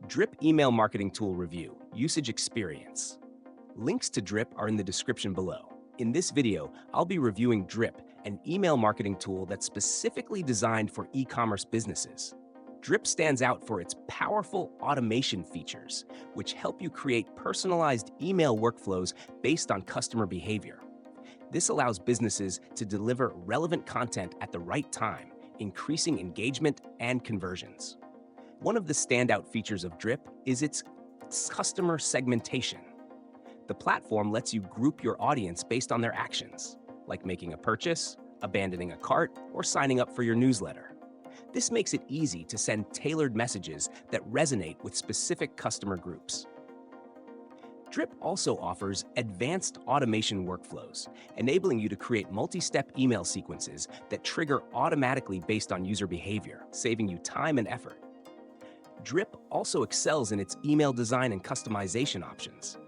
Drip Email Marketing Tool Review, Usage Experience. Links to Drip are in the description below. In this video, I'll be reviewing Drip, an email marketing tool that's specifically designed for e-commerce businesses. Drip stands out for its powerful automation features, which help you create personalized email workflows based on customer behavior. This allows businesses to deliver relevant content at the right time, increasing engagement and conversions. One of the standout features of Drip is its customer segmentation. The platform lets you group your audience based on their actions, like making a purchase, abandoning a cart, or signing up for your newsletter. This makes it easy to send tailored messages that resonate with specific customer groups. Drip also offers advanced automation workflows, enabling you to create multi-step email sequences that trigger automatically based on user behavior, saving you time and effort. Drip also excels in its email design and customization options.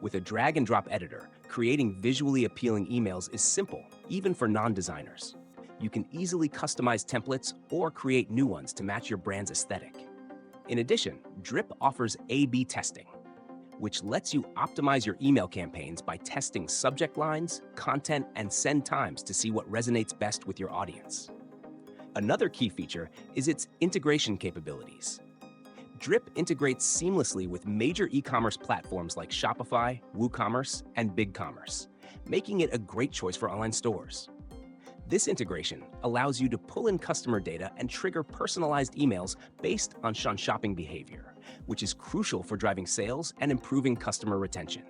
With a drag-and-drop editor, creating visually appealing emails is simple, even for non-designers. You can easily customize templates or create new ones to match your brand's aesthetic. In addition, Drip offers A/B testing, which lets you optimize your email campaigns by testing subject lines, content, and send times to see what resonates best with your audience. Another key feature is its integration capabilities. Drip integrates seamlessly with major e-commerce platforms like Shopify, WooCommerce, and BigCommerce, making it a great choice for online stores. This integration allows you to pull in customer data and trigger personalized emails based on shopping behavior, which is crucial for driving sales and improving customer retention.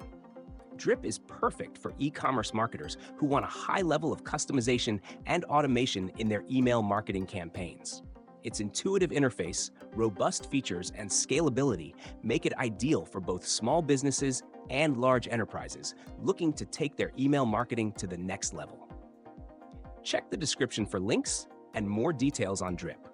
Drip is perfect for e-commerce marketers who want a high level of customization and automation in their email marketing campaigns. Its intuitive interface, robust features, and scalability make it ideal for both small businesses and large enterprises looking to take their email marketing to the next level. Check the description for links and more details on Drip.